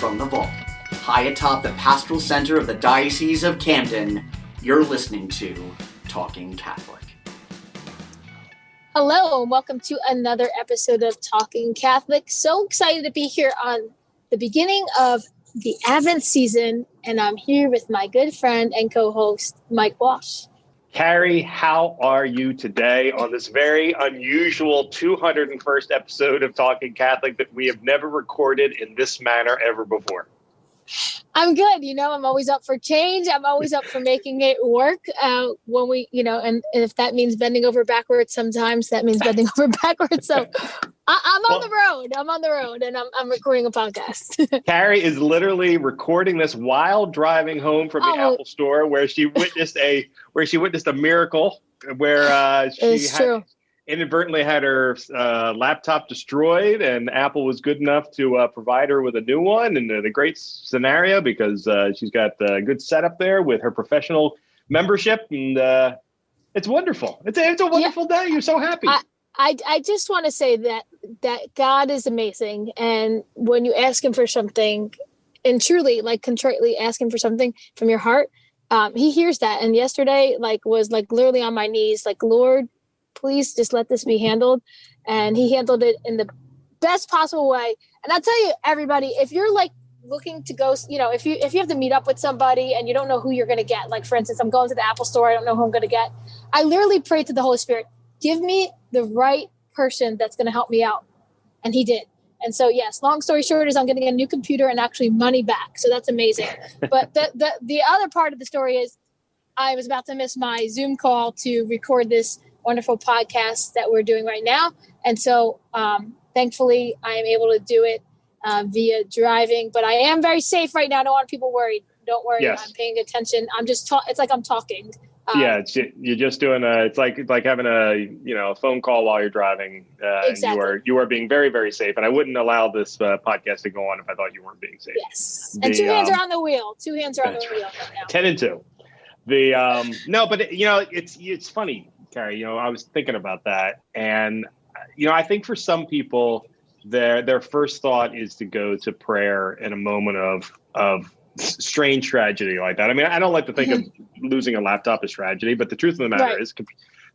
from the vault, high atop the pastoral center of the Diocese of Camden, you're listening to Talking Catholic. Hello, and welcome to another episode of Talking Catholic. So excited to be here on the beginning of the Advent season, and I'm here with my good friend and co-host, Mike Walsh. Kari, how are you today on this very unusual 201st episode of Talking Catholic that we have never recorded in this manner ever before? I'm good. I'm always up for change. I'm always up for making it work. When we, and if that means bending over backwards, sometimes that means bending over backwards. So I'm on the road and I'm recording a podcast. Kari is literally recording this while driving home from the Apple store where she witnessed a miracle where she inadvertently had her laptop destroyed, and Apple was good enough to provide her with a new one. And the great scenario because she's got a good setup there with her professional membership, and it's wonderful. It's a wonderful day. You're so happy. I just want to say that God is amazing, and when you ask Him for something, and truly, contritely ask Him for something from your heart, He hears that. And yesterday, was literally on my knees, Lord, please just let this be handled. And He handled it in the best possible way. And I'll tell you, everybody, if you're looking to go, if you have to meet up with somebody and you don't know who you're going to get, for instance, I'm going to the Apple store, I don't know who I'm going to get. I literally prayed to the Holy Spirit, give me the right person that's going to help me out. And He did. And so, yes, long story short is I'm getting a new computer and actually money back. So that's amazing. But the other part of the story is I was about to miss my Zoom call to record this wonderful podcast that we're doing right now. And so thankfully I am able to do it via driving, but I am very safe right now. I don't want people worried. Don't worry. Yes. I'm paying attention. I'm just it's like I'm talking. You're just doing it's like having a phone call while you're driving. Exactly. And you are being very, very safe. And I wouldn't allow this podcast to go on if I thought you weren't being safe. Yes. And two hands are on the wheel. 2 hands are on the wheel right now. 10 and 2. No, but it's funny, Kari, I was thinking about that. And, I think for some people, their first thought is to go to prayer in a moment of strange tragedy like that. I mean, I don't like to think of losing a laptop as tragedy, but the truth of the matter is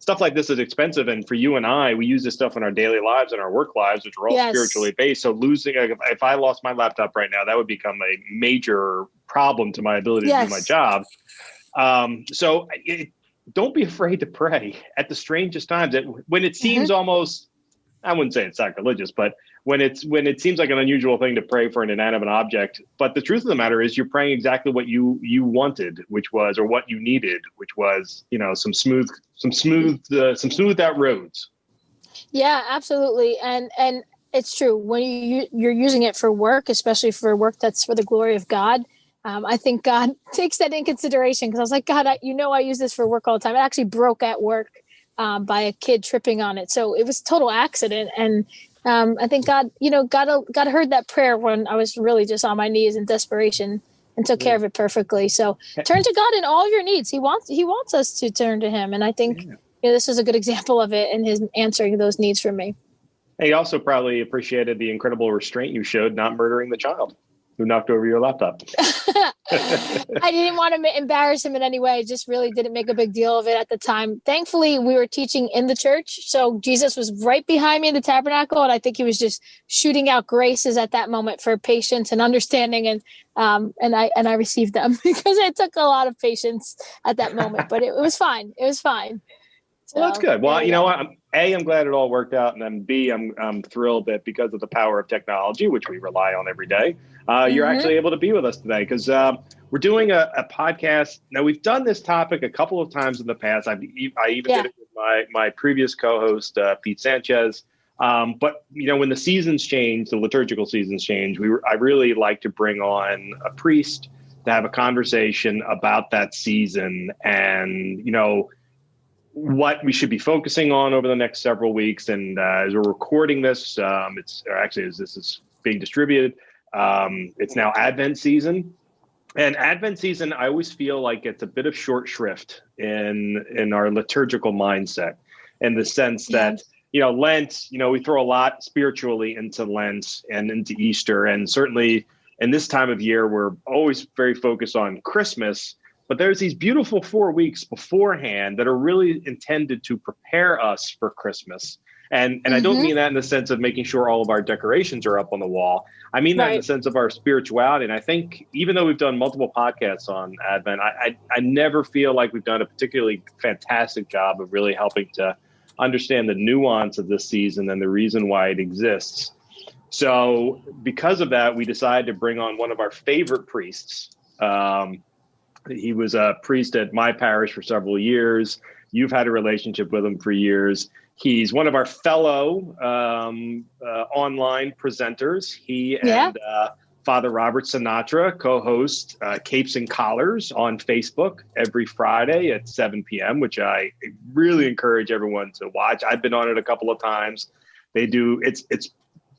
stuff like this is expensive. And for you and I, we use this stuff in our daily lives and our work lives, which are all spiritually based. So if I lost my laptop right now, that would become a major problem to my ability to do my job. Don't be afraid to pray at the strangest times. When it seems almost, I wouldn't say it's sacrilegious, but when it seems like an unusual thing to pray for an inanimate object. But the truth of the matter is you're praying exactly what you wanted, or what you needed, which was, some smooth out roads. Yeah, absolutely. And it's true when you're using it for work, especially for work that's for the glory of God. I think God takes that in consideration because I was like, God, I use this for work all the time. It actually broke at work by a kid tripping on it. So it was a total accident. And I think God heard that prayer when I was really just on my knees in desperation and took care of it perfectly. So turn to God in all of your needs. He wants us to turn to Him. And I think this is a good example of it in His answering those needs for me. He also probably appreciated the incredible restraint you showed not murdering the child who knocked over your laptop. I didn't want to embarrass him in any way. I just really didn't make a big deal of it at the time. Thankfully, we were teaching in the church. So Jesus was right behind me in the tabernacle. And I think He was just shooting out graces at that moment for patience and understanding. And I received them because it took a lot of patience at that moment. But it was fine. It was fine. So, well, that's good. Well, you know what? I'm glad it all worked out. And then B, I'm thrilled that because of the power of technology, which we rely on every day, you're actually able to be with us today because we're doing a podcast. Now, we've done this topic a couple of times in the past. I even did it with my previous co-host, Pete Sanchez. But, when the seasons change, the liturgical seasons change, I really like to bring on a priest to have a conversation about that season and, what we should be focusing on over the next several weeks. And as we're recording this, as this is being distributed, it's now Advent season. And Advent season, I always feel like it's a bit of short shrift in our liturgical mindset, in the sense that, Lent, we throw a lot spiritually into Lent and into Easter. And certainly and this time of year, we're always very focused on Christmas, but there's these beautiful 4 weeks beforehand that are really intended to prepare us for Christmas. And I don't mean that in the sense of making sure all of our decorations are up on the wall. I mean that in the sense of our spirituality. And I think even though we've done multiple podcasts on Advent, I never feel like we've done a particularly fantastic job of really helping to understand the nuance of this season and the reason why it exists. So because of that, we decided to bring on one of our favorite priests. He was a priest at my parish for several years. You've had a relationship with him for years. He's one of our fellow online presenters. He and Father Robert Sinatra co-host Capes and Collars on Facebook every Friday at 7 p.m., which I really encourage everyone to watch. I've been on it a couple of times. They do. It's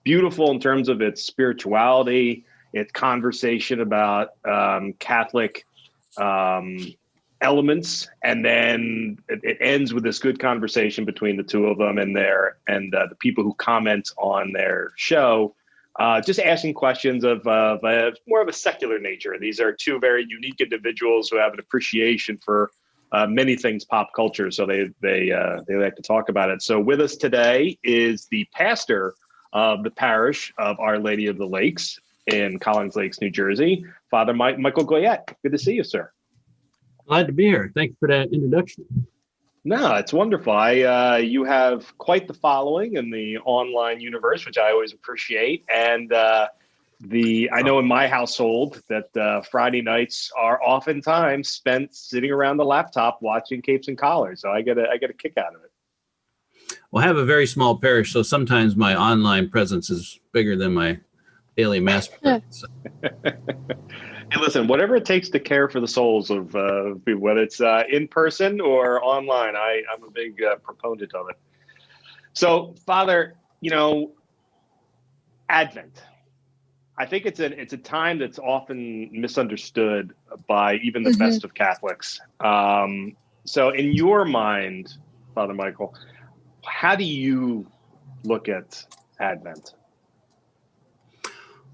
beautiful in terms of its spirituality, its conversation about Catholic elements, and then it ends with this good conversation between the two of them and the people who comment on their show, just asking questions of more of a secular nature. These are two very unique individuals who have an appreciation for many things pop culture, so they like to talk about it. So with us today is the pastor of the parish of Our Lady of the Lakes in Collings Lakes, New Jersey, Father Michael Goyette. Good to see you, sir. Glad to be here. Thanks for that introduction. No, it's wonderful. You have quite the following in the online universe, which I always appreciate. And I know in my household that Friday nights are oftentimes spent sitting around the laptop watching Capes and Collars. So I get a kick out of it. Well, I have a very small parish, so sometimes my online presence is bigger than my daily mass presence. Hey, listen, whatever it takes to care for the souls of people, whether it's in person or online, I'm a big proponent of it. So, Father, Advent. I think it's a time that's often misunderstood by even the best of Catholics. So, in your mind, Father Michael, how do you look at Advent?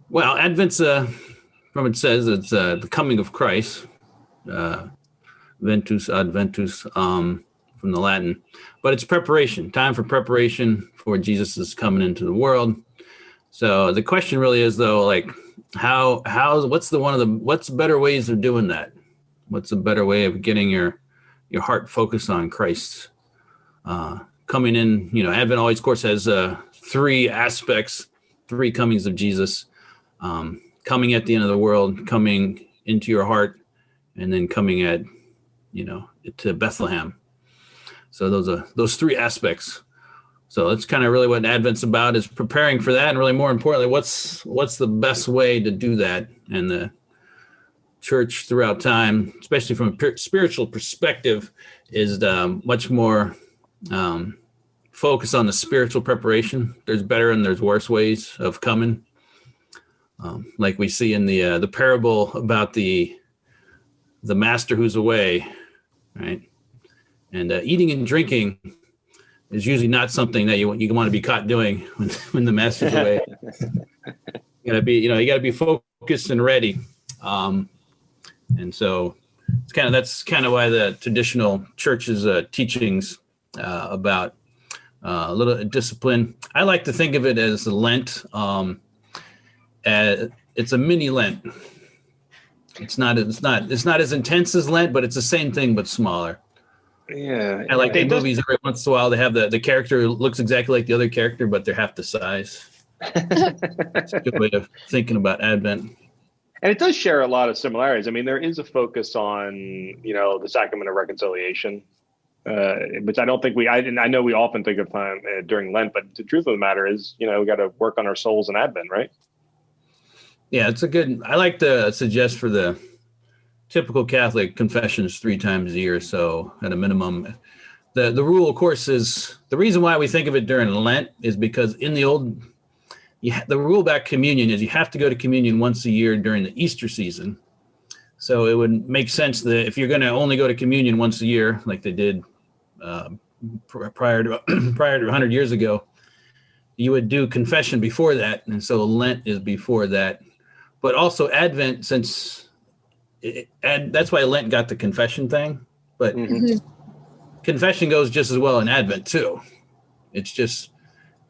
Well, Advent's from it says it's the coming of Christ, ventus adventus, from the Latin, but it's preparation, time for preparation for Jesus' coming into the world. So the question really is, though, like what's better ways of doing that? What's a better way of getting your heart focused on Christ coming in? Advent always, of course, has three aspects, three comings of Jesus. Coming at the end of the world, coming into your heart, and then coming at, to Bethlehem. So those three aspects. So that's kind of really what Advent's about, is preparing for that. And really more importantly, what's the best way to do that? And the church throughout time, especially from a spiritual perspective, is much more focused on the spiritual preparation. There's better and there's worse ways of coming. Like we see in the parable about the master who's away, right? And eating and drinking is usually not something that you want to be caught doing when the master's away. You gotta be focused and ready. And so that's kind of why the traditional church's teachings about a little discipline. I like to think of it as Lent. It's a mini Lent. It's not as intense as Lent, but it's the same thing but smaller. Yeah, I like the movies every once in a while. They have the character who looks exactly like the other character, but they're half the size. It's a good way of thinking about Advent. And it does share a lot of similarities. I mean, there is a focus on the sacrament of reconciliation, which I don't think I know we often think of time during Lent, but the truth of the matter is, we got to work on our souls in Advent, right? Yeah, I like to suggest for the typical Catholic confessions 3 times a year. So at a minimum, the rule, of course, is the reason why we think of it during Lent is because in the old, the rule about communion is you have to go to communion once a year during the Easter season. So it would make sense that if you're going to only go to communion once a year, like they did prior to 100 years ago, you would do confession before that. And so Lent is before that. but also Advent, and that's why Lent got the confession thing. But confession goes just as well in Advent too. It's just,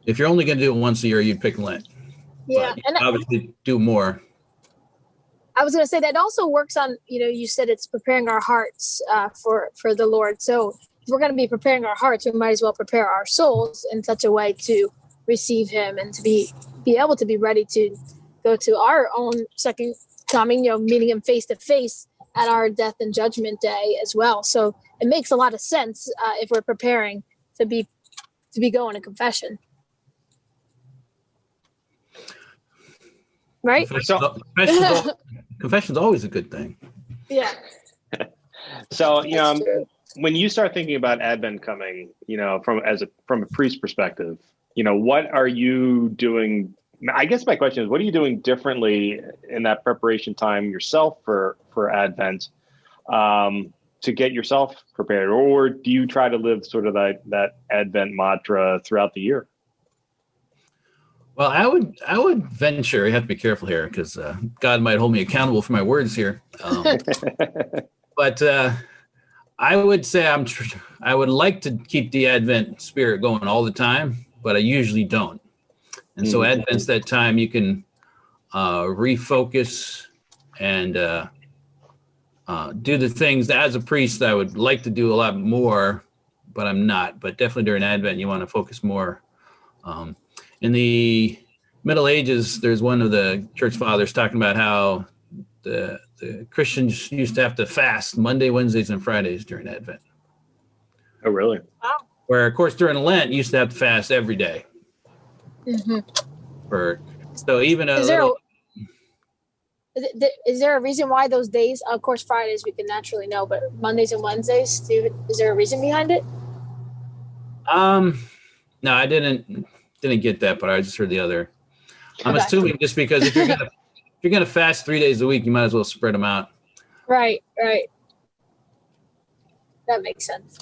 if you're only going to do it once a year, you'd pick Lent. Yeah, but and obviously do more. I was going to say that also works on, you said it's preparing our hearts for the Lord. So if we're going to be preparing our hearts, we might as well prepare our souls in such a way to receive him and to be able to be ready to go to our own second coming, meeting him face to face at our death and judgment day as well. So it makes a lot of sense if we're preparing to be going to confession. Right? Confession's always a good thing. Yeah. So, when you start thinking about Advent coming, from a priest perspective, what are you doing? I guess my question is, what are you doing differently in that preparation time yourself for Advent to get yourself prepared? Or do you try to live sort of that Advent mantra throughout the year? Well, I would venture, you have to be careful here because God might hold me accountable for my words here. But I would say I would like to keep the Advent spirit going all the time, but I usually don't. And so Advent's that time you can refocus and do the things that, as a priest, I would like to do a lot more, but I'm not. But definitely during Advent, you want to focus more. In the Middle Ages, there's one of the church fathers talking about how the Christians used to have to fast Monday, Wednesdays, and Fridays during Advent. Oh, really? Wow. Where, of course, during Lent, you used to have to fast every day. So even is there a reason why those days? Of course, Fridays we can naturally know, but Mondays and Wednesdays, is there a reason behind it? No, I didn't get that, but I just heard the other. I'm assuming just because if you're gonna fast 3 days a week, you might as well spread them out. Right. That makes sense.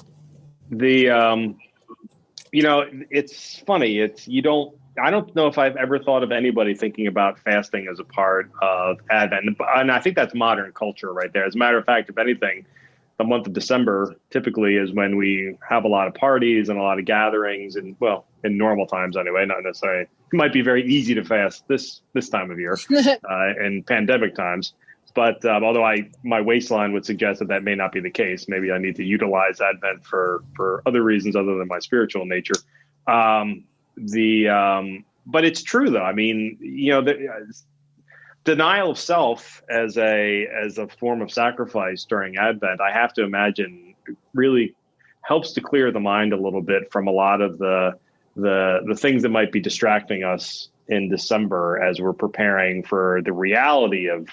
It's funny. I don't know if I've ever thought of anybody thinking about fasting as a part of Advent. And I think that's modern culture right there. As a matter of fact, if anything, the month of December typically is when we have a lot of parties and a lot of gatherings, and in normal times anyway, not necessarily. It might be very easy to fast this time of year in pandemic times. But although my waistline would suggest that may not be the case, maybe I need to utilize Advent for other reasons other than my spiritual nature. But it's true though. I mean, the denial of self as a form of sacrifice during Advent, I have to imagine, really helps to clear the mind a little bit from a lot of the things that might be distracting us in December as we're preparing for the reality of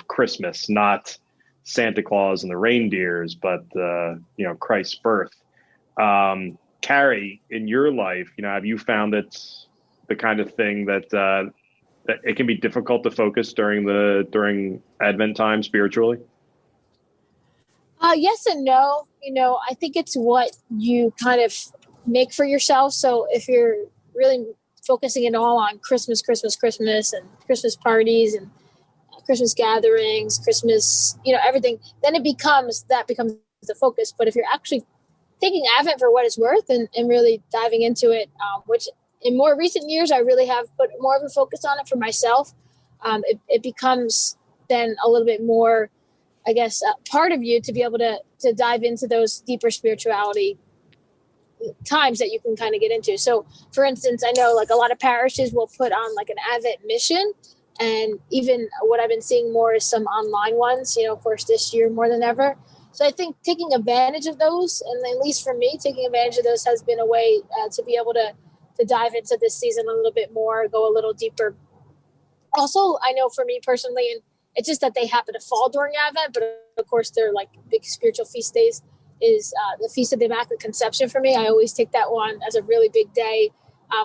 Christmas, not Santa Claus and the reindeers, but Christ's birth. Kari, in your life, have you found it's the kind of thing that it can be difficult to focus during Advent time spiritually? Yes and no. I think it's what you kind of make for yourself. So if you're really focusing it all on Christmas, and Christmas parties and Christmas gatherings, Christmas, everything, then that becomes the focus. But if you're actually taking Advent for what it's worth and really diving into it, which in more recent years, I really have put more of a focus on it for myself. It becomes then a little bit more, I guess, part of you to be able to dive into those deeper spirituality times that you can kind of get into. So, for instance, I know like a lot of parishes will put on like an Advent mission. And even what I've been seeing more is some online ones, of course, this year more than ever. So I think taking advantage of those, and at least for me, taking advantage of those has been a way to be able to dive into this season a little bit more, go a little deeper. Also, I know for me personally, and it's just that they happen to fall during Advent, but of course they're like big spiritual feast days, is the Feast of the Immaculate Conception for me. I always take that one as a really big day.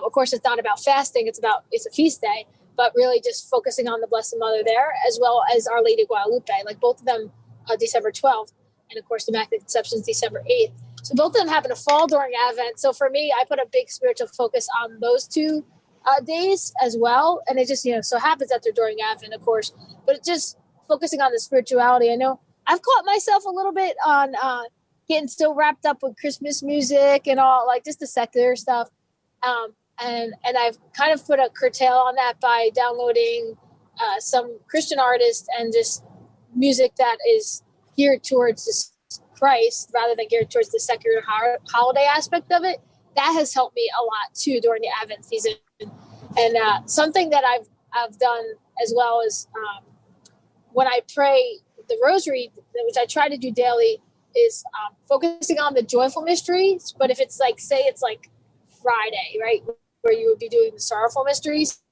Of course, it's not about fasting. It's a feast day, but really just focusing on the Blessed Mother there, as well as Our Lady of Guadalupe, like both of them December 12th. And of course, the Immaculate Conception is December 8th. So both of them happen to fall during Advent. So for me, I put a big spiritual focus on those two days as well. And it just, so happens that they're during Advent, of course, but it just focusing on the spirituality. I know I've caught myself a little bit on getting still wrapped up with Christmas music and all, like just the secular stuff. And I've kind of put a curtail on that by downloading some Christian artists and just music that is geared towards this Christ rather than geared towards the secular holiday aspect of it. That has helped me a lot too during the Advent season. And something that I've done as well is when I pray the rosary, which I try to do daily, is focusing on the joyful mysteries. But if it's like, say it's like Friday, right, where you would be doing the sorrowful mysteries,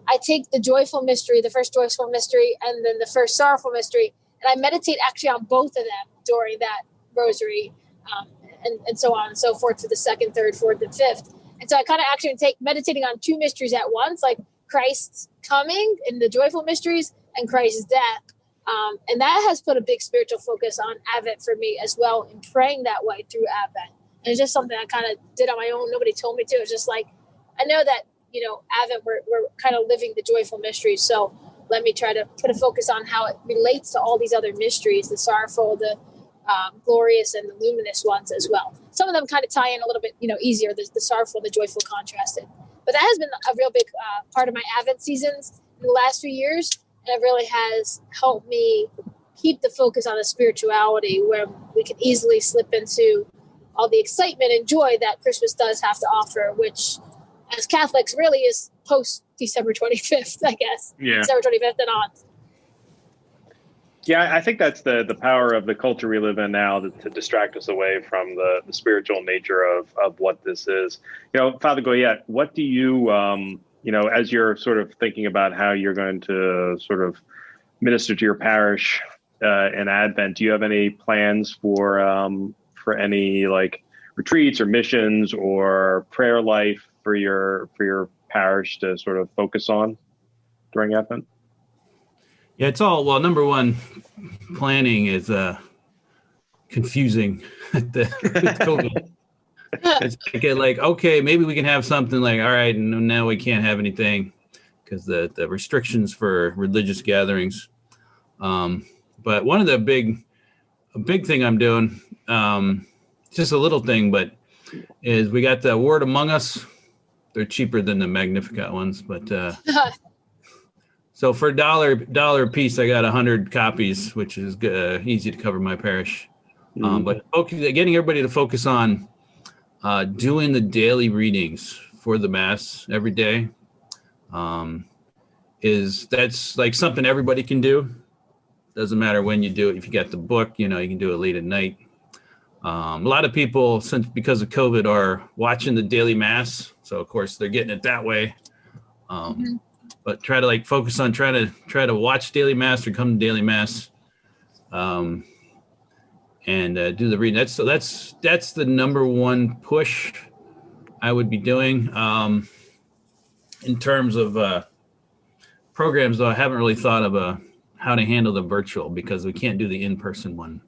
I take the joyful mystery, the first joyful mystery, and then the first sorrowful mystery, and I meditate actually on both of them during that rosary, and so on and so forth for the second, third, fourth, and fifth. And so I kind of actually take meditating on two mysteries at once, like Christ's coming in the joyful mysteries and Christ's death. And that has put a big spiritual focus on Advent for me as well, in praying that way through Advent. And it's just something I kind of did on my own. Nobody told me to. It's just like, I know that, Advent, we're kind of living the joyful mysteries. So let me try to put a focus on how it relates to all these other mysteries, the sorrowful, the glorious, and the luminous ones as well. Some of them kind of tie in a little bit, easier, the sorrowful, the joyful contrasted. But that has been a real big part of my Advent seasons in the last few years. And it really has helped me keep the focus on the spirituality, where we can easily slip into all the excitement and joy that Christmas does have to offer, which as Catholics really is post December 25th, I guess. Yeah. December 25th and on. Yeah, I think that's the power of the culture we live in now to distract us away from the spiritual nature of what this is. Father Goyette, what do you, as you're sort of thinking about how you're going to sort of minister to your parish in Advent, do you have any plans for any like retreats or missions or prayer life for your parish to sort of focus on during Advent? Yeah, it's all, well, number one, planning is confusing with COVID. It's like, okay, maybe we can have something, like, all right, and now we can't have anything because the restrictions for religious gatherings. But one of the big thing I'm doing, just a little thing, but is we got the Word Among Us. They're cheaper than the Magnificat ones, but so for $1 a piece, I got 100 copies, which is easy to cover my parish. But getting everybody to focus on doing the daily readings for the Mass every day that's like something everybody can do. Doesn't matter when you do it. If you got the book, you can do it late at night. A lot of people, because of COVID, are watching the daily Mass, so of course they're getting it that way. But try to focus on try to watch daily Mass or come to daily Mass, and do the reading. That's the number one push I would be doing. In terms of programs, though, I haven't really thought of how to handle the virtual because we can't do the in-person one.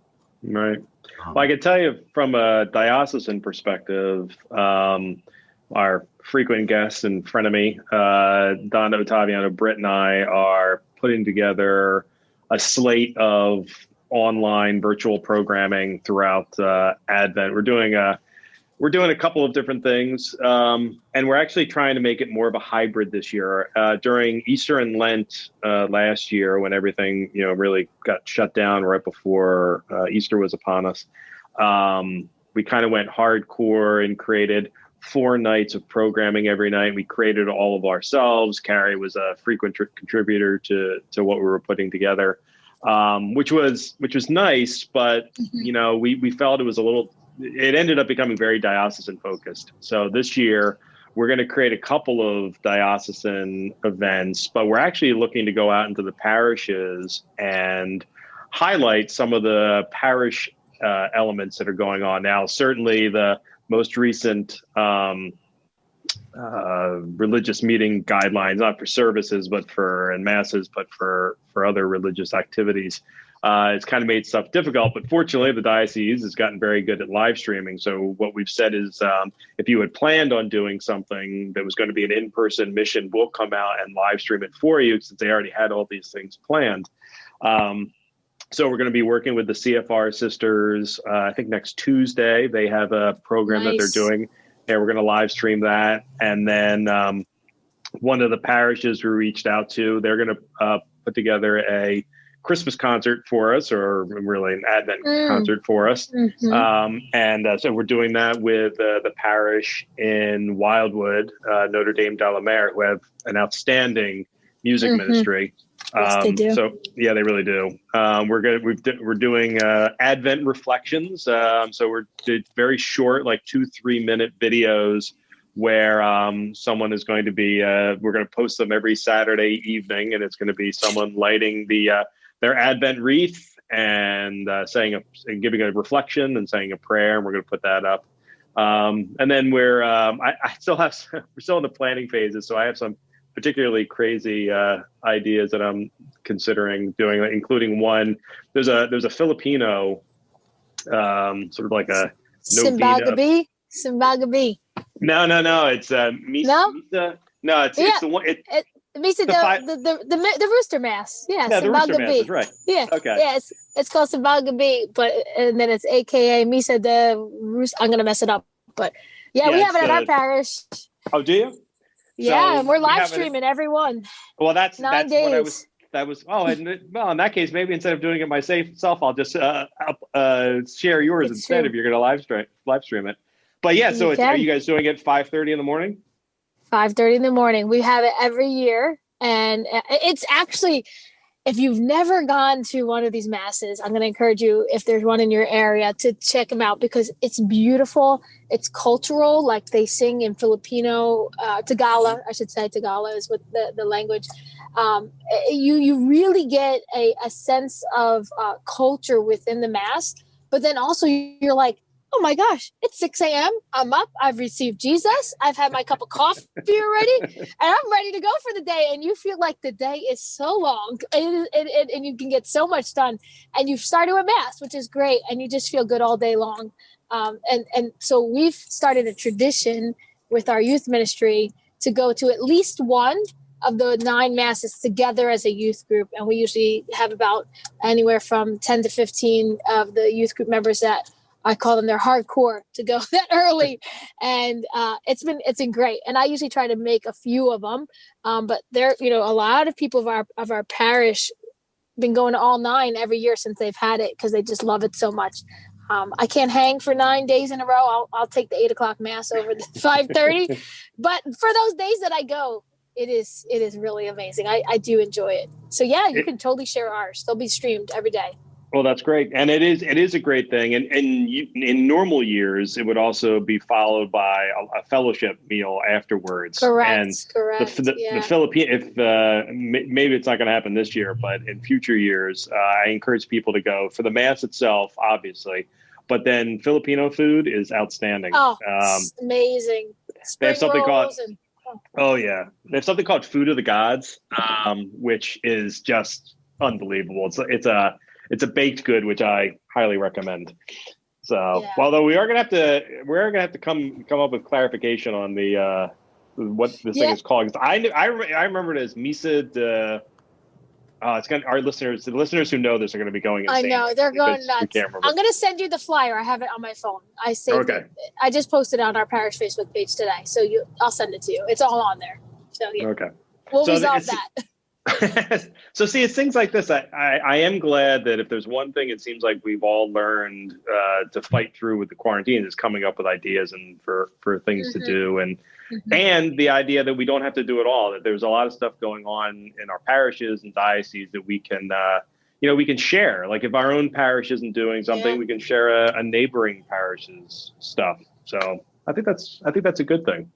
Right. Well, I can tell you from a diocesan perspective, our frequent guest and frenemy, Don Ottaviano Britt, and I are putting together a slate of online virtual programming throughout Advent. We're doing a couple of different things, and we're actually trying to make it more of a hybrid this year. During Easter and Lent last year, when everything really got shut down right before Easter was upon us, we kind of went hardcore and created 4 nights of programming every night. We created all of ourselves. Kari was a frequent contributor to what we were putting together, which was nice, but we felt it ended up becoming very diocesan focused. So this year we're going to create a couple of diocesan events, but we're actually looking to go out into the parishes and highlight some of the parish elements that are going on now. Certainly the most recent religious meeting guidelines, not for services, but and masses, but for other religious activities, It's kind of made stuff difficult, but fortunately the diocese has gotten very good at live streaming. So what we've said is if you had planned on doing something that was going to be an in-person mission, we'll come out and live stream it for you since they already had all these things planned. So we're going to be working with the CFR sisters. I think next Tuesday they have a program that they're doing. Yeah, we're going to live stream that. And then one of the parishes we reached out to, they're going to put together a Christmas concert for us, or really an Advent concert for us. So we're doing that with the parish in Wildwood, Notre Dame de la Mer, who have an outstanding music ministry. Yes, they do. So yeah, they really do. We're doing Advent reflections. So we're very short, like 2-3 minute videos where someone is going to be. We're going to post them every Saturday evening, and it's going to be someone lighting their Advent wreath and giving a reflection and saying a prayer. And we're going to put that up. And then we're still in the planning phases, so I have some particularly crazy ideas that I'm considering doing, including one. There's a Filipino sort of like a Simbagabi. No. It's Misa. No, it's the one. Misa, the rooster mass. Yeah, the rooster mass is right. Yeah. Okay. Yeah, it's called Simbagabi, and then it's AKA Misa the Rooster. I'm gonna mess it up, but yeah, we have it at our parish. Oh, do you? Yeah, and we're live streaming every one. Well, that's 9 days. what I was. That was in that case, maybe instead of doing it myself, I'll just share yours instead if you're going to live stream it. But yeah, so are you guys doing it 5:30 in the morning? 5:30 in the morning. We have it every year, and it's actually, if you've never gone to one of these masses, I'm going to encourage you, if there's one in your area, to check them out because it's beautiful. It's cultural, like they sing in Filipino, Tagalog, I should say. Tagalog is what the language. You really get a sense of culture within the mass, but then also you're like, oh my gosh, it's 6 a.m. I'm up. I've received Jesus. I've had my cup of coffee already, and I'm ready to go for the day. And you feel like the day is so long, and you can get so much done. And you've started with mass, which is great, and you just feel good all day long. And so we've started a tradition with our youth ministry to go to at least one of the 9 masses together as a youth group. And we usually have about anywhere from 10 to 15 of the youth group members that I call them they're hardcore to go that early. And it's been great. And I usually try to make a few of them. But there, a lot of people of our parish been going to all 9 every year since they've had it because they just love it so much. I can't hang for 9 days in a row. I'll take the 8 o'clock mass over the 5:30. But for those days that I go, it is really amazing. I do enjoy it. So yeah, you can totally share ours. They'll be streamed every day. Well, that's great. And it is a great thing. And in normal years, it would also be followed by a fellowship meal afterwards. Correct. The Philippine, maybe it's not going to happen this year, but in future years, I encourage people to go for the mass itself, obviously. But then Filipino food is outstanding. Oh, it's amazing. They have something called they have something called Food of the Gods, which is just unbelievable. It's a baked good, which I highly recommend. So, although we are gonna have to come up with clarification on the what this thing is called. I remember it as Misa de. The listeners who know this are going to be going insane. I know they're going nuts. I'm going to send you the flyer. I have it on my phone. I saved it. I just posted it on our parish Facebook page today, so I'll send it to you. It's all on there. So yeah. Okay. We'll resolve that. So see, it's things like this. I am glad that if there's one thing it seems like we've all learned to fight through with the quarantine is coming up with ideas and for things to do and the idea that we don't have to do it all, that there's a lot of stuff going on in our parishes and dioceses that we can we can share. Like if our own parish isn't doing something, we can share a neighboring parish's stuff. So I think that's a good thing.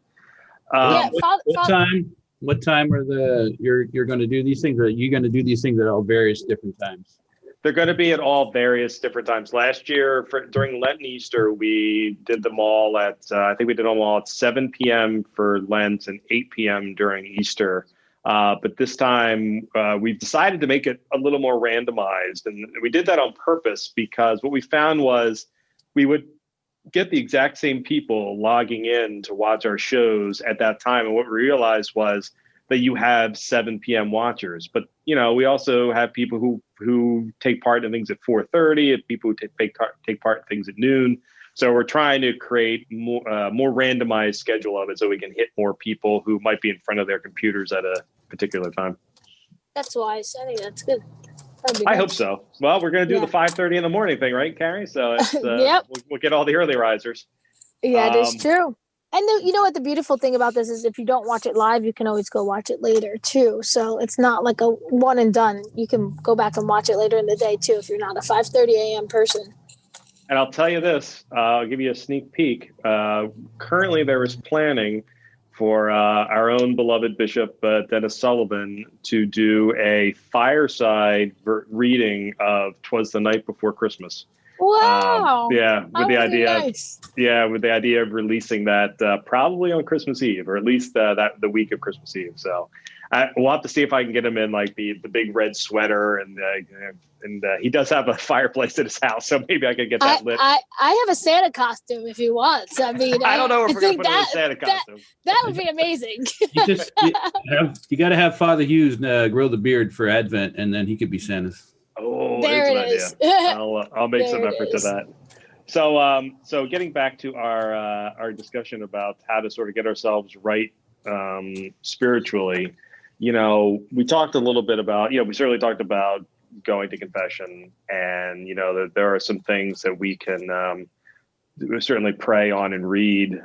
What time are you're going to do these things? Or are you going to do these things at all various different times? They're going to be at all various different times. Last year, during Lent and Easter, we did them all at, I think we did them all at 7 p.m. for Lent and 8 p.m. during Easter. But this time we've decided to make it a little more randomized. And we did that on purpose because what we found was we would get the exact same people logging in to watch our shows at that time. And what we realized was that you have 7 p.m. watchers, but we also have people who take part in things at 4:30, and people who take part in things at noon. So we're trying to create more randomized schedule of it so we can hit more people who might be in front of their computers at a particular time. That's wise. I think that's good. I hope so. Well, we're going to do the 5:30 in the morning thing, right, Kari? So it's, yep. we'll get all the early risers. Yeah, it is true. And you know what the beautiful thing about this is, if you don't watch it live, you can always go watch it later too. So it's not like a one and done. You can go back and watch it later in the day too if you're not a 5:30 a.m. person. And I'll tell you this, I'll give you a sneak peek. Currently, there is planning for our own beloved Bishop Dennis Sullivan to do a fireside reading of "'Twas the Night Before Christmas." Wow! with the idea of releasing that probably on Christmas Eve, or at least the week of Christmas Eve. So we'll have to see if I can get him in like the big red sweater, and he does have a fireplace at his house, so maybe I could get that lit. I have a Santa costume if he wants. I mean, I don't know if we're going to put him in a Santa costume. That would be amazing. You got to have Father Hughes grow the beard for Advent, and then he could be Santa's. Oh, there there's an idea. I'll make some effort to that. So getting back to our discussion about how to sort of get ourselves right spiritually, we talked a little bit about, we certainly talked about going to confession, and that there are some things that we can certainly pray on and read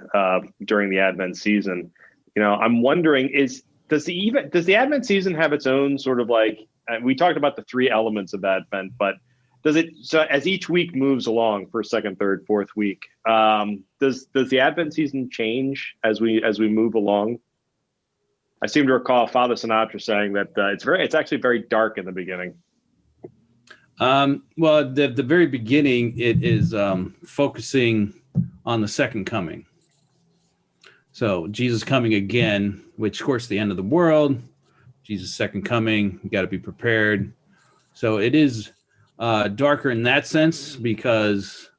during the Advent season. I'm wondering, does the Advent season have its own sort of like, we talked about the 3 elements of Advent, but so as each week moves along, first, second, third, fourth week, does the Advent season change as we move along? I seem to recall Father Sinatra saying that it's actually very dark in the beginning. Well, the very beginning, it is focusing on the second coming. So Jesus coming again, which of course the end of the world. Jesus' second coming, you got to be prepared. So it is darker in that sense because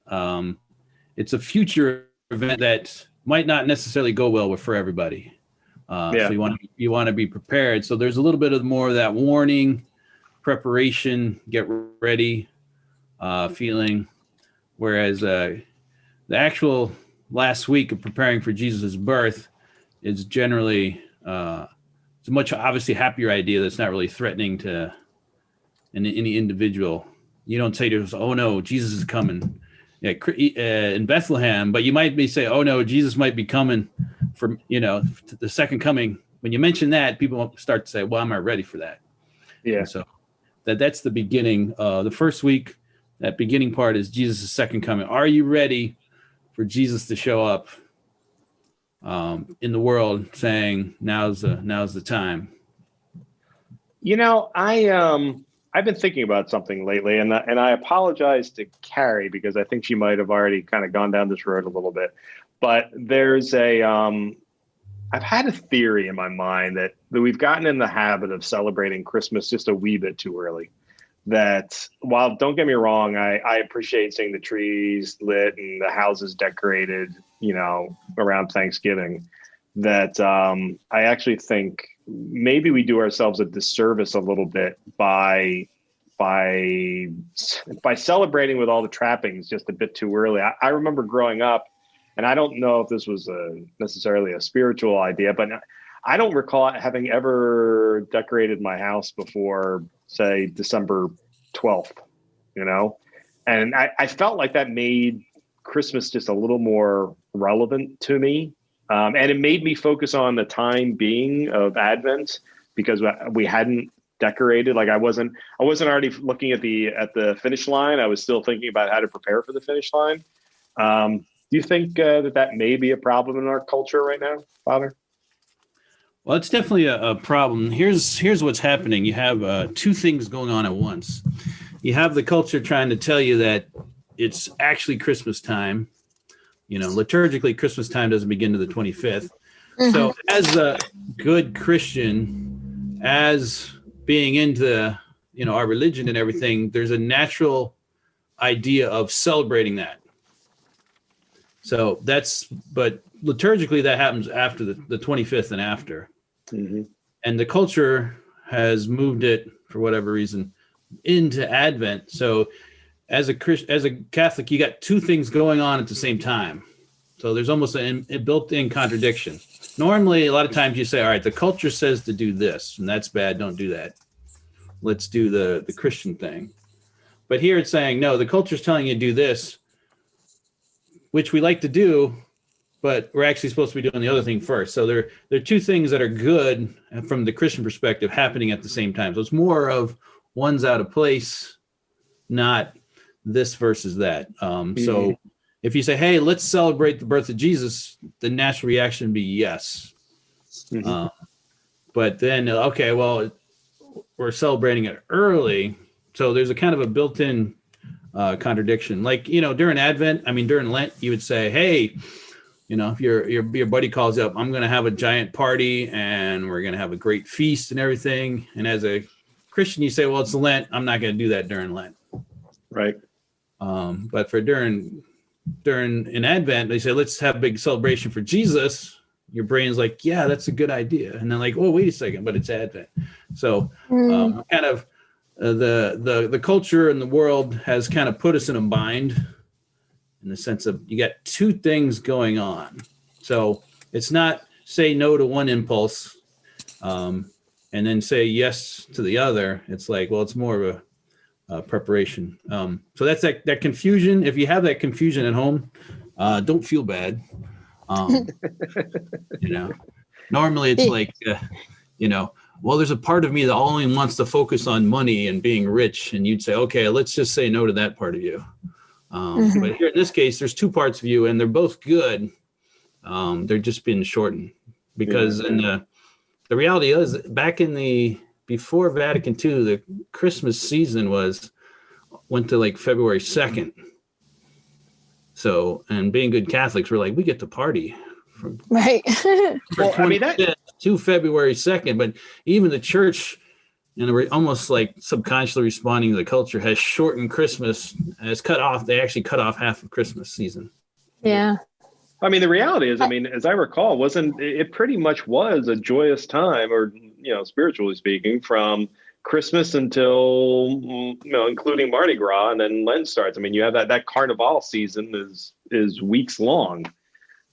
it's a future event that might not necessarily go well for everybody. So you want to be prepared. So there's a little bit of more of that warning, preparation, get ready feeling. Whereas the actual last week of preparing for Jesus' birth is generally it's a much obviously happier idea that's not really threatening to any individual. You don't say to yourself, "Oh no, Jesus is coming," in Bethlehem, but you might say, "Oh no, Jesus might be coming for the second coming." When you mention that, people start to say, "Well, I'm not ready for that." Yeah. And so that's the beginning. The first week, that beginning part is Jesus' second coming. Are you ready for Jesus to show up in the world, saying, "Now's the time"? I've been thinking about something lately, and I apologize to Kari because I think she might have already kind of gone down this road a little bit. But there's I've had a theory in my mind that we've gotten in the habit of celebrating Christmas just a wee bit too early. That while, don't get me wrong, I appreciate seeing the trees lit and the houses decorated, around Thanksgiving, that I actually think maybe we do ourselves a disservice a little bit by celebrating with all the trappings just a bit too early. I remember growing up, and I don't know if this was necessarily a spiritual idea, but I don't recall having ever decorated my house before, say, December 12th, and I felt like that made Christmas just a little more relevant to me. And it made me focus on the time being of Advent because we hadn't decorated. Like I wasn't already looking at the finish line. I was still thinking about how to prepare for the finish line. Do you think that may be a problem in our culture right now, Father? Well, it's definitely a problem. Here's what's happening. You have 2 things going on at once. You have the culture trying to tell you that it's actually Christmas time. Liturgically, Christmas time doesn't begin to the 25th. Mm-hmm. So as a good Christian, as being into, our religion and everything, there's a natural idea of celebrating that. So but liturgically that happens after the 25th and after. Mm-hmm. And the culture has moved it for whatever reason into Advent. So as a Catholic, you got two things going on at the same time. So there's almost a built-in contradiction. Normally, a lot of times you say, all right, the culture says to do this, and that's bad. Don't do that. Let's do the Christian thing. But here it's saying, no, the culture's telling you to do this, which we like to do, but we're actually supposed to be doing the other thing first. So there are two things that are good from the Christian perspective happening at the same time. So it's more of one's out of place, not this versus that. So if you say, hey, let's celebrate the birth of Jesus, the natural reaction would be yes. Mm-hmm. But then, okay, well, we're celebrating it early. So there's a kind of a built-in contradiction. Like, during Advent, during Lent, you would say, hey, if your buddy calls you up, I'm going to have a giant party and we're going to have a great feast and everything. And as a Christian, you say, well, it's Lent. I'm not going to do that during Lent. Right. But for during in Advent, they say, let's have a big celebration for Jesus. Your brain's like, yeah, that's a good idea. And then like, oh, wait a second, but it's Advent. So kind of the culture and the world has kind of put us in a bind in the sense of you got two things going on. So it's not say no to one impulse and then say yes to the other. It's like, well, it's more of a preparation. So that's that confusion. If you have that confusion at home, don't feel bad. Normally it's like, well, there's a part of me that only wants to focus on money and being rich. And you'd say, okay, let's just say no to that part of you. But here in this case, there's two parts of you and they're both good. They're just been shortened because the reality is back before Vatican II, the Christmas season went to like February 2nd. So, and being good Catholics, we're like, we get to party from right. to February 2nd. But even the church, and we're almost like subconsciously responding to the culture, has shortened Christmas, has cut off. They actually cut off half of Christmas season. Yeah. The reality is, as I recall, it pretty much was a joyous time, or, spiritually speaking, from Christmas until, including Mardi Gras, and then Lent starts. You have that Carnival season is weeks long.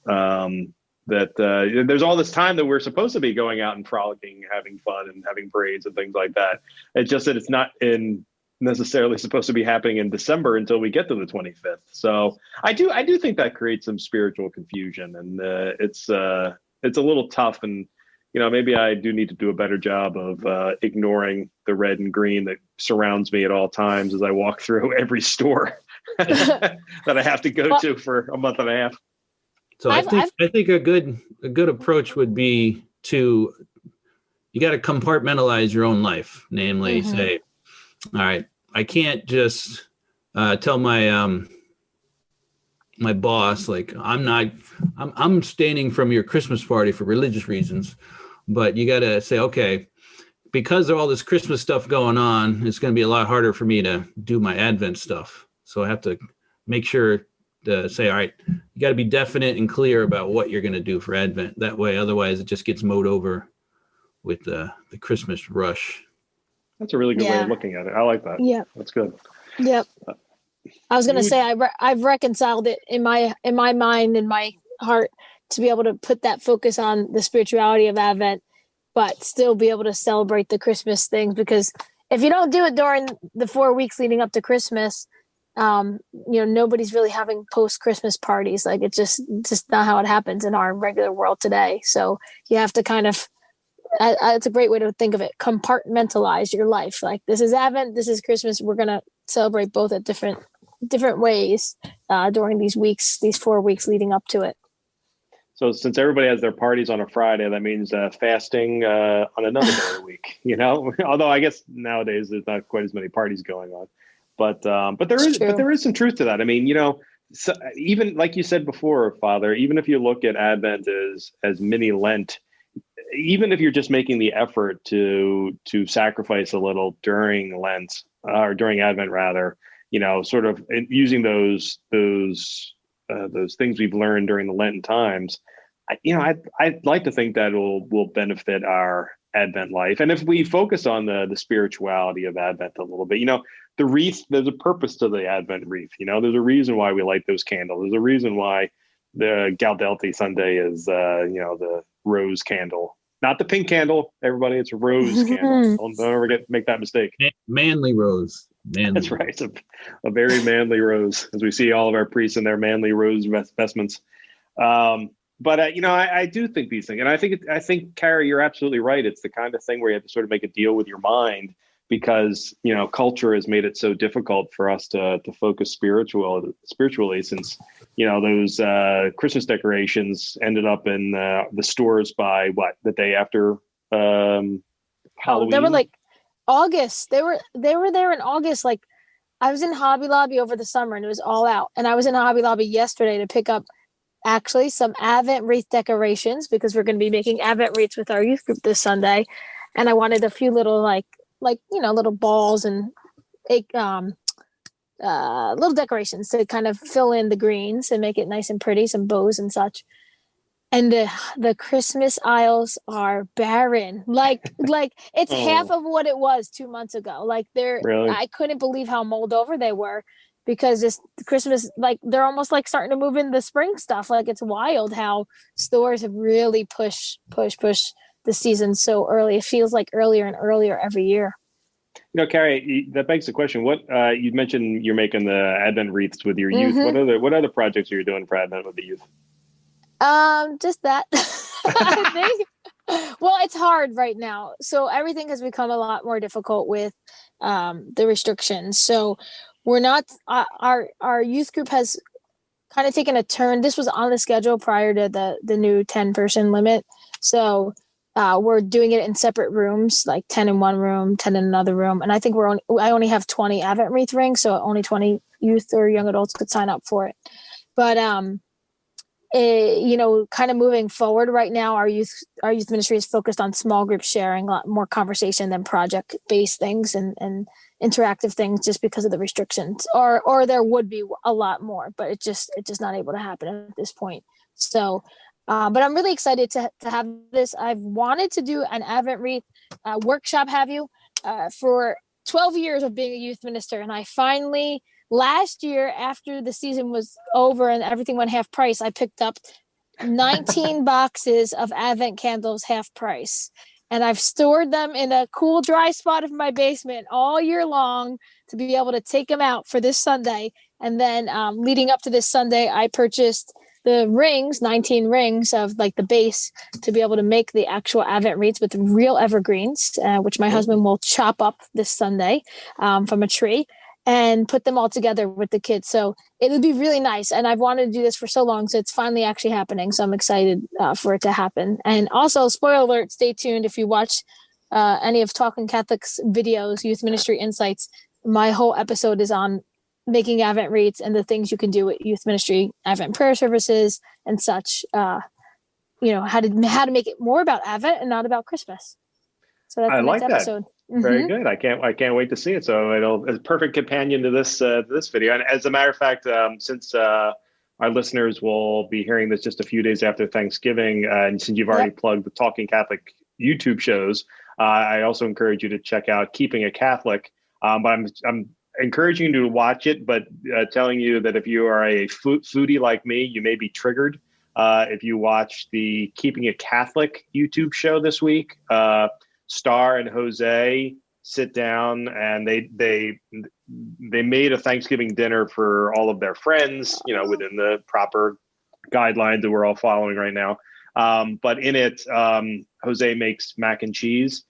There's all this time that we're supposed to be going out and frolicking, having fun and having parades and things like that. It's just that it's not necessarily supposed to be happening in December until we get to the 25th. So I do think that creates some spiritual confusion, and it's a little tough. And maybe I do need to do a better job of ignoring the red and green that surrounds me at all times as I walk through every store that I have to go to for a month and a half. So I think a good approach would be you got to compartmentalize your own life. Namely, say, all right, I can't just tell my my boss, like, I'm abstaining from your Christmas party for religious reasons, but you got to say, okay, because of all this Christmas stuff going on, it's going to be a lot harder for me to do my Advent stuff. So I have to make sure to say, all right, you got to be definite and clear about what you're going to do for Advent. That way, otherwise it just gets mowed over with the Christmas rush. That's a really good way of looking at it. I like that. Yeah, that's good. Yep. I was going to say I've reconciled it in my mind, in my heart, to be able to put that focus on the spirituality of Advent, but still be able to celebrate the Christmas things. Because if you don't do it during the 4 weeks leading up to Christmas, nobody's really having post-Christmas parties. Like, it's just not how it happens in our regular world today. So you have to kind of, it's a great way to think of it, compartmentalize your life. Like, this is Advent, this is Christmas. We're going to celebrate both at different ways during these 4 weeks leading up to it. So since everybody has their parties on a Friday, that means fasting on another day of the week, although I guess nowadays there's not quite as many parties going on. But there is some truth to that. So even like you said before, Father, even if you look at Advent as mini Lent, even if you're just making the effort to sacrifice a little during Lent or during Advent rather, sort of using those things we've learned during the Lenten times, I'd like to think that will benefit our Advent life. And if we focus on the spirituality of Advent a little bit, the wreath, there's a purpose to the Advent wreath. There's a reason why we light those candles. There's a reason why the Gaudelti Sunday is, the rose candle, not the pink candle. Everybody, it's a rose candle. Don't ever make that mistake. Manly rose. That's right. It's a very manly rose, as we see all of our priests in their manly rose vestments. But I do think these things, and I think Kari, you're absolutely right. It's the kind of thing where you have to sort of make a deal with your mind, because culture has made it so difficult for us to focus spiritually, since those Christmas decorations ended up in the stores by the day after Halloween. They were like August. They were there in August. Like, I was in Hobby Lobby over the summer and it was all out, and I was in Hobby Lobby yesterday to pick up actually some Advent wreath decorations, because we're going to be making Advent wreaths with our youth group this Sunday. And I wanted a few little like little balls and little decorations to kind of fill in the greens and make it nice and pretty, some bows and such. And the Christmas aisles are barren. Like it's half of what it was 2 months ago. Like Really? I couldn't believe how mulled over they were, because this Christmas, like, they're almost like starting to move in the spring stuff. Like, it's wild how stores have really pushed the season so early. It feels like earlier and earlier every year. Kari, that begs the question. What you mentioned, you're making the Advent wreaths with your youth. What other projects are you doing for Advent with the youth? Just that. I think. Well, it's hard right now. So everything has become a lot more difficult with the restrictions. So we're not, our youth group has kind of taken a turn. This was on the schedule prior to the new 10-person limit. So we're doing it in separate rooms, like 10 in one room, 10 in another room. And I think I only have 20 Advent wreath rings, so only 20 youth or young adults could sign up for it. But kind of moving forward right now, our youth ministry is focused on small group sharing, a lot more conversation than project-based things and interactive things, just because of the restrictions, or there would be a lot more, but it's just not able to happen at this point. So, but I'm really excited to have this. I've wanted to do an Advent wreath workshop, for 12 years of being a youth minister. And I finally, last year, after the season was over and everything went half price, I picked up 19 boxes of Advent candles half price. And I've stored them in a cool, dry spot of my basement all year long to be able to take them out for this Sunday. And then leading up to this Sunday, I purchased the rings, 19 rings of like the base, to be able to make the actual Advent wreaths with real evergreens, which my husband will chop up this Sunday from a tree and put them all together with the kids. So it'll be really nice. And I've wanted to do this for so long, so it's finally actually happening. So I'm excited for it to happen. And also, spoiler alert, stay tuned. If you watch any of Talking Catholic's videos, Youth Ministry Insights, my whole episode is on making Advent wreaths and the things you can do with youth ministry, Advent prayer services and such. How to make it more about Advent and not about Christmas. So that's the next episode. Very good. I can't wait to see it. So it's a perfect companion to this video. And as a matter of fact, since our listeners will be hearing this just a few days after Thanksgiving, and since you've already plugged the Talking Catholic YouTube shows, I also encourage you to check out Keeping It Catholic. But I'm encouraging you to watch it, but telling you that if you are a foodie like me, you may be triggered if you watch the Keeping It Catholic YouTube show this week. Star and Jose sit down and they made a Thanksgiving dinner for all of their friends, within the proper guidelines that we're all following right now. But in it, Jose makes mac and cheese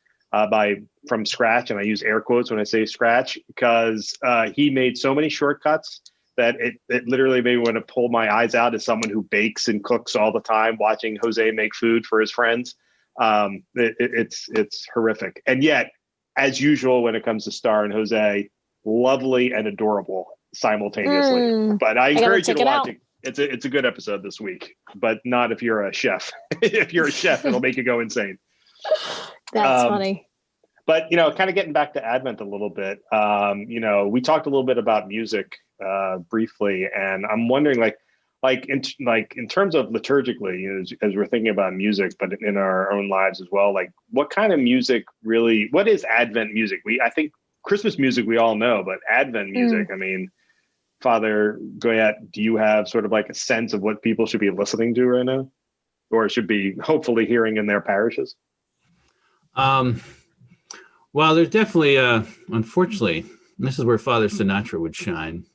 from scratch, and I use air quotes when I say scratch, because he made so many shortcuts that it literally made me want to pull my eyes out as someone who bakes and cooks all the time, watching Jose make food for his friends. It's horrific. And yet, as usual, when it comes to Star and Jose, lovely and adorable simultaneously. But I encourage you to watch it. it's a good episode this week, but not if you're a chef. If you're a chef, it'll make you go insane. That's funny. But, kind of getting back to Advent a little bit, we talked a little bit about music briefly, and I'm wondering, in terms of liturgically, as we're thinking about music, but in our own lives as well, like what kind of music really, what is Advent music? I think Christmas music we all know, but Advent music, I mean, Father Goyette, do you have sort of like a sense of what people should be listening to right now, or should be hopefully hearing in their parishes? Well, there's definitely, unfortunately, this is where Father Sinatra would shine.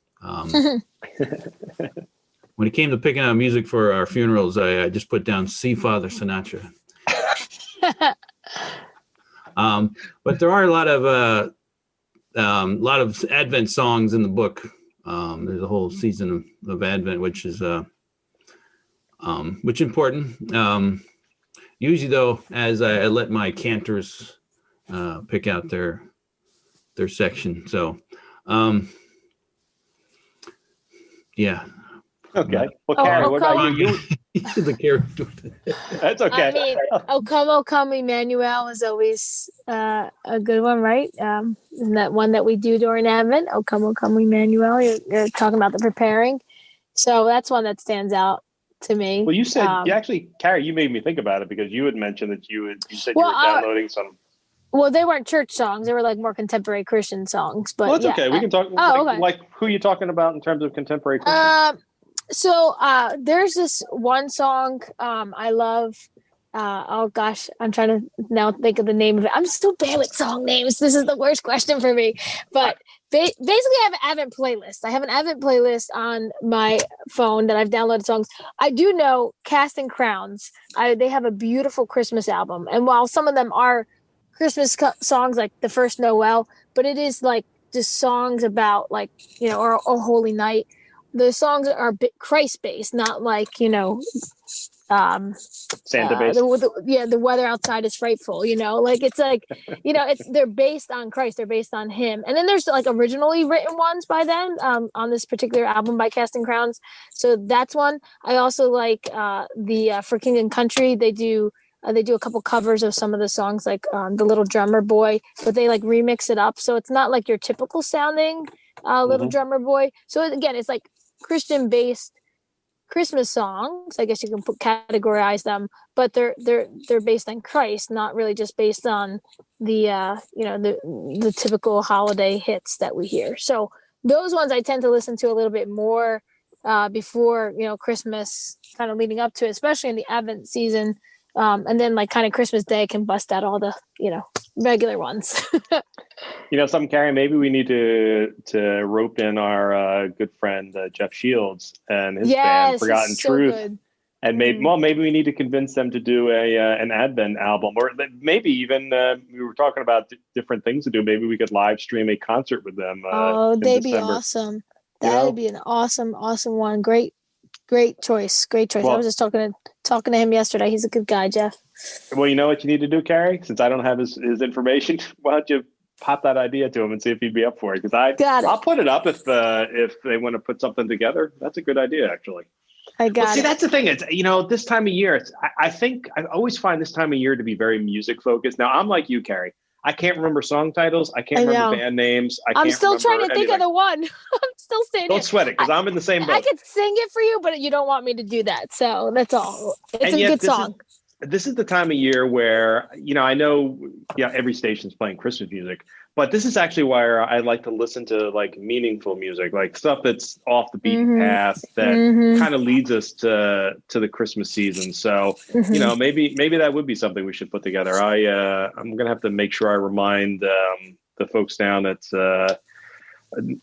When it came to picking out music for our funerals, I just put down "See Father Sinatra." But there are a lot of Advent songs in the book. There's a whole season of Advent, which is important. Usually, though, as I let my cantors pick out their section. So, yeah. Okay. Well, Kari, what about you? The character. That's okay. I mean, "O Come, Emmanuel" is always a good one, right? Isn't that one that we do during Advent? "O Come, Emmanuel." You're talking about the preparing. So that's one that stands out to me. Well, you said, Kari, you made me think about it because you had mentioned that you said you were downloading some. Well, they weren't church songs. They were like more contemporary Christian songs. But it's okay. We can talk. Okay. Like who are you talking about in terms of contemporary Christian? So there's this one song I love. Oh gosh, I'm trying to now think of the name of it. I'm so bad with song names. This is the worst question for me. But basically, I have an Advent playlist. I have an Advent playlist on my phone that I've downloaded songs. I do know Casting Crowns. They have a beautiful Christmas album, and while some of them are Christmas songs like The First Noel, but it is like just songs about or "O Holy Night." The songs are Christ based, not like Santa based. The weather outside is frightful. It's like they're based on Christ. They're based on Him. And then there's like originally written ones by them on this particular album by Casting Crowns. So that's one. I also like the For King and Country. They do a couple covers of some of the songs, like The Little Drummer Boy, but they like remix it up. So it's not like your typical sounding Little Drummer Boy. So again, it's like Christian-based Christmas songs. I guess you can categorize them, but they're based on Christ, not really just based on the typical holiday hits that we hear. So those ones I tend to listen to a little bit more before Christmas, kind of leading up to it, especially in the Advent season. And then like kind of Christmas Day can bust out all the, regular ones. Something, Kari, maybe we need to rope in our good friend, Jeff Shields and his band Forgotten Truth. Good. And maybe we need to convince them to do an Advent album, or maybe even we were talking about different things to do. Maybe we could live stream a concert with them. They'd be awesome. That would be an awesome one. Great choice. Well, I was just talking to him yesterday. He's a good guy, Jeff. Well, you know what you need to do, Kari? Since I don't have his information, why don't you pop that idea to him and see if he'd be up for it? Because I'll put it up if they want to put something together. That's a good idea, actually. See, that's the thing. It's this time of year. I think I always find this time of year to be very music focused. Now I'm like you, Kari. I can't remember song titles. I can't remember band names. I'm still trying to think of the one. I'm still saying Don't sweat it, because I'm in the same boat. I could sing it for you, but you don't want me to do that. So that's all. It's a good song. This is the time of year where, I know every station's playing Christmas music, but this is actually why I like to listen to like meaningful music, like stuff that's off the beaten path that kind of leads us to the Christmas season. So, maybe that would be something we should put together. I'm going to have to make sure I remind the folks down at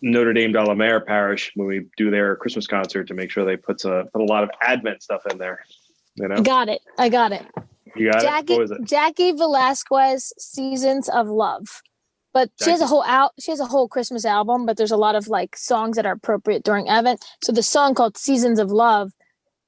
Notre Dame de la Mer Parish when we do their Christmas concert to make sure they put a lot of Advent stuff in there. Got it. I got it. You got it? What was it? Jackie Velasquez, Seasons of Love. But she has a whole Christmas album, but there's a lot of like songs that are appropriate during Advent. So the song called Seasons of Love,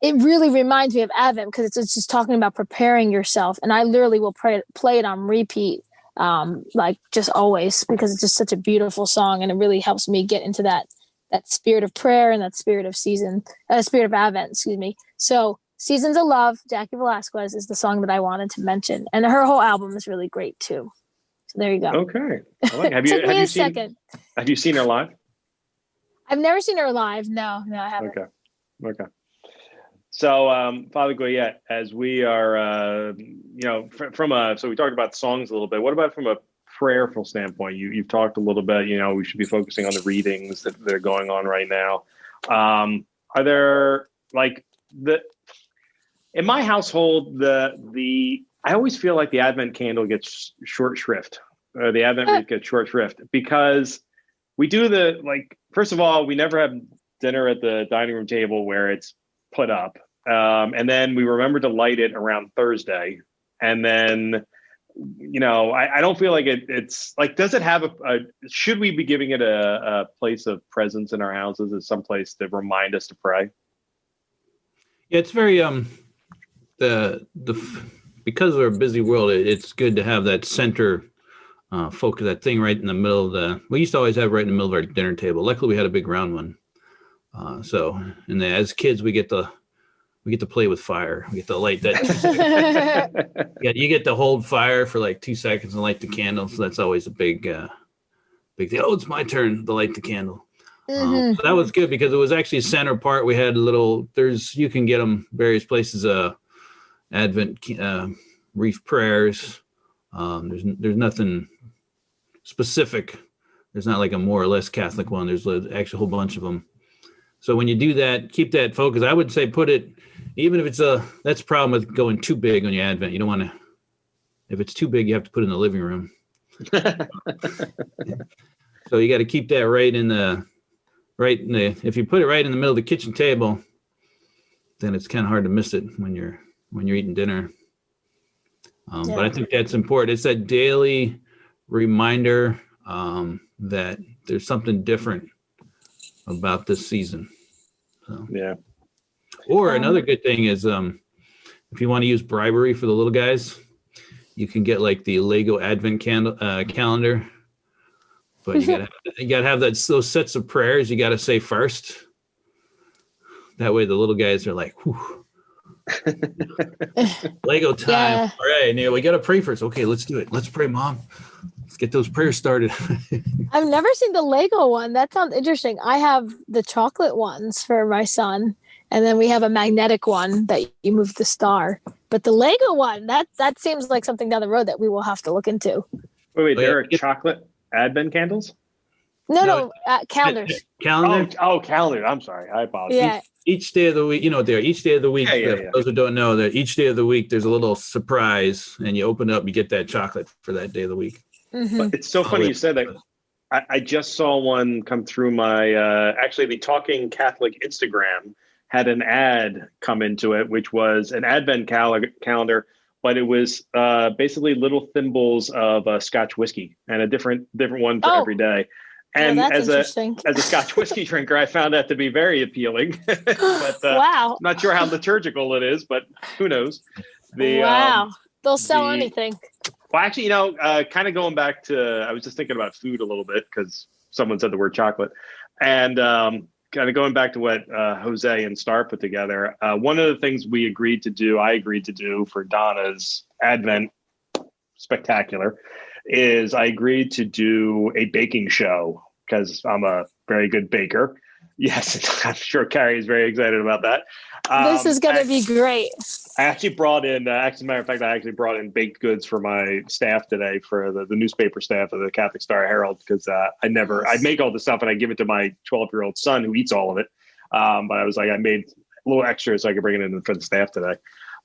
it really reminds me of Advent because it's just talking about preparing yourself. And I literally will play it on repeat, like just always, because it's just such a beautiful song and it really helps me get into that that spirit of prayer and that spirit of Advent, So Seasons of Love, Jackie Velasquez, is the song that I wanted to mention. And her whole album is really great too. So there you go. Okay. I like it. Have you seen her live? I've never seen her live. No, I haven't. Okay. So, Father Goyette, as we are, so we talked about songs a little bit. What about from a prayerful standpoint? You've talked a little bit, we should be focusing on the readings that are going on right now. Are there in my household, I always feel like the Advent candle gets short shrift, or the Advent wreath gets short shrift, because we do first of all, we never have dinner at the dining room table where it's put up. And then we remember to light it around Thursday. And then, I don't feel like it's like, does it have should we be giving it a place of presence in our houses as some place to remind us to pray? Yeah, it's very, because we're a busy world, it's good to have that center focus, that thing right in the middle of we used to always have right in the middle of our dinner table. Luckily we had a big round one. And then as kids, we get to play with fire. We get to light that. You get to hold fire for like 2 seconds and light the candle. So that's always a big thing. Oh, it's my turn to light the candle. So that was good because it was actually a center part. We had you can get them various places, Advent wreath prayers. There's nothing specific. There's not like a more or less Catholic one. There's actually a whole bunch of them. So when you do that, keep that focus. I would say put it, even if it's that's the problem with going too big on your Advent. You don't want to, if it's too big, you have to put it in the living room. So you got to keep that if you put it right in the middle of the kitchen table, then it's kind of hard to miss it when you're eating dinner. But I think that's important. It's that daily reminder that there's something different about this season. So. Yeah. Or another good thing is if you want to use bribery for the little guys, you can get like the Lego Advent calendar. But you gotta have those sets of prayers you gotta say first. That way the little guys are like, whew. Lego time. Yeah. All right, Neil, we gotta pray first. Okay, let's do it. Let's pray, Mom. Let's get those prayers started. I've never seen the Lego one. That sounds interesting. I have the chocolate ones for my son, and then we have a magnetic one that you move the star. But the Lego one, that seems like something down the road that we will have to look into. Wait, there are chocolate Advent candles? No, calendars. Calendar? Oh, calendar. I'm sorry. I apologize. Yeah. Each day of the week, each day of the week, for those who don't know, that each day of the week, there's a little surprise, and you open up, you get that chocolate for that day of the week. Mm-hmm. But it's so funny you said that. I just saw one come through my, actually the Talking Catholic Instagram had an ad come into it, which was an Advent calendar, but it was basically little thimbles of Scotch whiskey and a different one for every day. And as a Scotch whiskey drinker, I found that to be very appealing. But, wow. Not sure how liturgical it is, but who knows? Wow. They'll sell anything. Well, actually, kind of going back to, I was just thinking about food a little bit because someone said the word chocolate. And kind of going back to what Jose and Star put together, one of the things I agreed to do for Donna's Advent Spectacular is I agreed to do a baking show because I'm a very good baker. Yes, I'm sure Kari is very excited about that. This is going to be great. I actually brought in, as a matter of fact, I brought in baked goods for my staff today, for the newspaper staff of the Catholic Star Herald, because I make all the stuff and I give it to my 12-year-old son who eats all of it. But I was like, I made a little extra so I could bring it in for the staff today.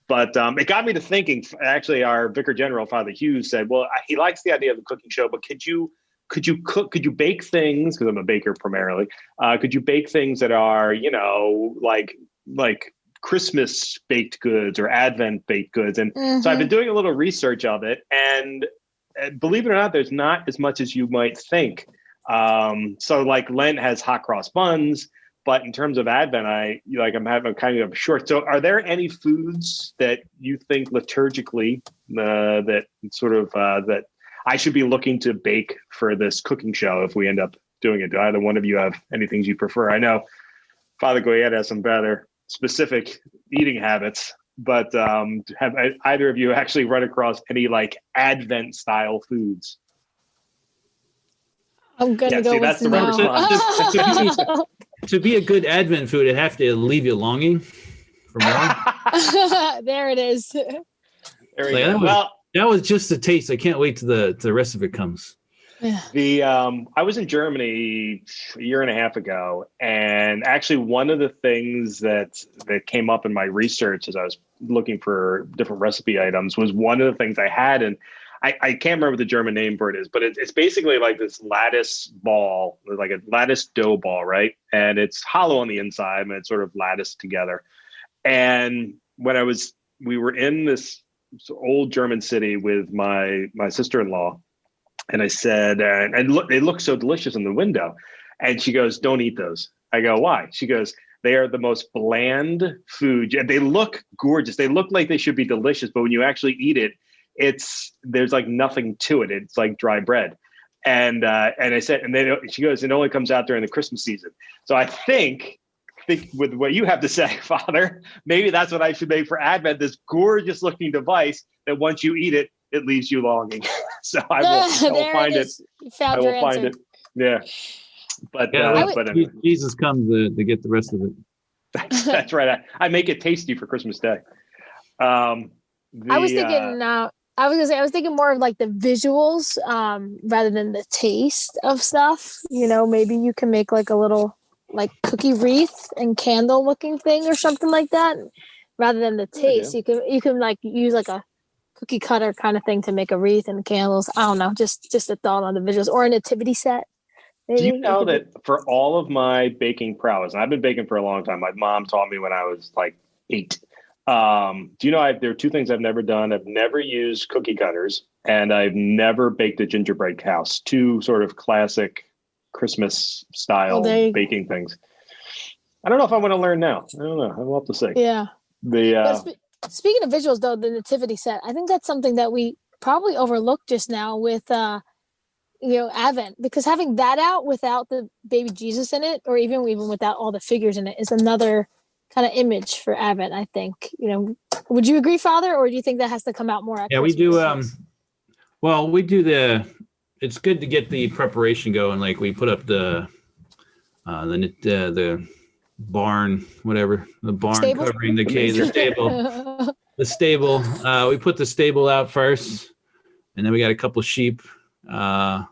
But it got me to thinking, actually, our Vicar General, Father Hughes, said, well, he likes the idea of the cooking show, but could you bake things, because I'm a baker primarily, could you bake things that are, like Christmas baked goods or Advent baked goods? And so I've been doing a little research of it, and believe it or not, there's not as much as you might think. So like Lent has hot cross buns, but in terms of Advent, I'm having kind of short. So are there any foods that you think liturgically that I should be looking to bake for this cooking show if we end up doing it. Do either one of you have any things you prefer? I know Father Goyette has some rather specific eating habits, but have either of you actually run across any like Advent style foods? I'm gonna go that's with the right response. To be a good Advent food, it have to leave you longing for more. There it is. There we go. That was just a taste. I can't wait till the rest of it comes. Yeah. I was in Germany a year and a half ago, and actually one of the things that came up in my research as I was looking for different recipe items was one of the things I had, and I can't remember the German name for it is, but it's basically like this lattice ball, like a lattice dough ball, right? And it's hollow on the inside, and it's sort of latticed together. And when we were in this old German city with my sister-in-law, and I said, and look, they look so delicious in the window. And she goes, don't eat those. I go, why? She goes, they are the most bland food. And they look gorgeous. They look like they should be delicious. But when you actually eat it, there's like nothing to it. It's like dry bread. And I said, and then she goes, it only comes out during the Christmas season. So I think with what you have to say, Father, maybe that's what I should make for Advent, this gorgeous looking device that once you eat it, it leaves you longing. So I will find it. I will find it. Yeah. But, Jesus comes to get the rest of it. That's right. I make it tasty for Christmas Day. I was thinking more of like the visuals rather than the taste of stuff. You know, maybe you can make like a little like cookie wreath and candle looking thing or something like that rather than the taste. You can like use like a cookie cutter kind of thing to make a wreath and candles. I don't know, just a thought on the visuals, or a nativity set. Maybe. Do you know that for all of my baking prowess, and I've been baking for a long time, my mom taught me when I was like 8. Do you know there are 2 things I've never done? I've never used cookie cutters, and I've never baked a gingerbread house. 2 sort of classic Christmas style baking things. I don't know if I want to learn now. I don't know. I'll have to see. Yeah. Speaking of visuals, though, the nativity set, I think that's something that we probably overlooked just now with, Advent, because having that out without the baby Jesus in it, or even without all the figures in it, is another kind of image for Advent, I think. Would you agree, Father, or do you think that has to come out more at Christmas? We do. We do it's good to get the preparation going. Like we put up the barn, whatever, the barn stable? Covering the cave, the stable. The stable. We put the stable out first, and then we got a couple sheep, and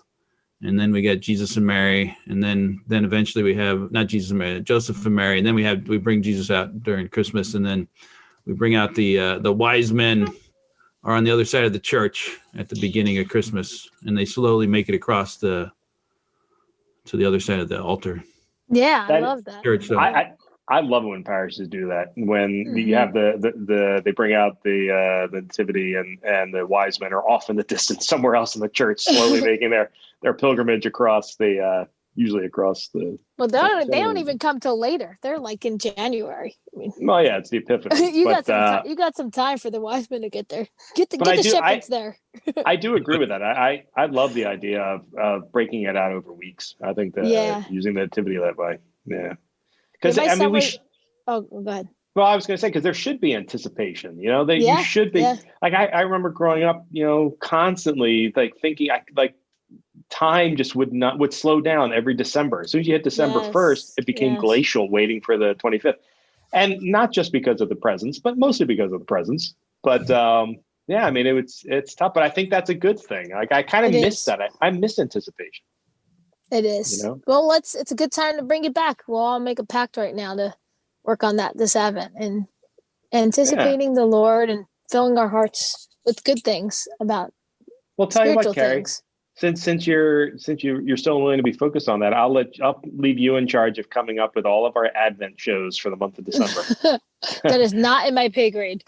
then we got Jesus and Mary, and then eventually we have not Jesus and Mary, Joseph and Mary, and then we bring Jesus out during Christmas, and then we bring out the wise men are on the other side of the church at the beginning of Christmas, and they slowly make it across to the other side of the altar. Yeah, I love that. Church, so. I love it when parishes do that. When you have they bring out the nativity and the wise men are off in the distance somewhere else in the church, slowly making their pilgrimage across usually across the. Well, they don't even come till later. They're like in January. Oh yeah, it's the Epiphany. you got some time for the wise men to get there. Get the shepherds there. I do agree with that. I love the idea of breaking it out over weeks. I think that using the nativity that way. Yeah. Because go ahead. Well, I was going to say, because there should be anticipation, you should be like, I remember growing up, constantly like thinking time just would slow down every December. As soon as you hit December 1st, it became glacial waiting for the 25th. And not just because of the presents, but mostly because of the presents. But it's tough, but I think that's a good thing. Like I kind of miss that. I miss anticipation. It is. Well, it's a good time to bring it back. We'll all make a pact right now to work on that this Advent and anticipating the Lord and filling our hearts with good things about tell you what, Kari, things. Since you're still willing to be focused on that, I'll leave you in charge of coming up with all of our Advent shows for the month of December. That is not in my pay grade.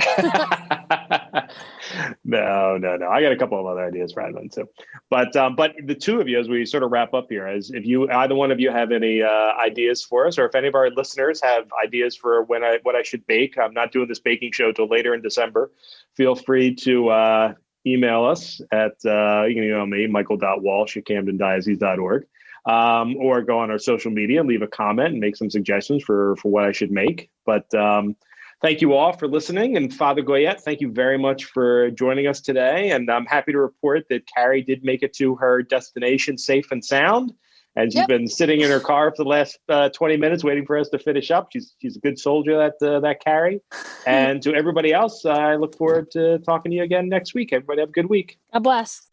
No. I got a couple of other ideas for Advent too. But the 2 of you, as we sort of wrap up here, if either one of you have any ideas for us, or if any of our listeners have ideas for what I should bake, I'm not doing this baking show till later in December. Feel free to email us at, you can email me, michael.walsh@camdendiocese.org. or go on our social media and leave a comment and make some suggestions for what I should make. But thank you all for listening. And Father Goyette, thank you very much for joining us today. And I'm happy to report that Kari did make it to her destination safe and sound. And she's been sitting in her car for the last 20 minutes waiting for us to finish up. She's a good soldier, that Kari. And to everybody else, I look forward to talking to you again next week. Everybody have a good week. God bless.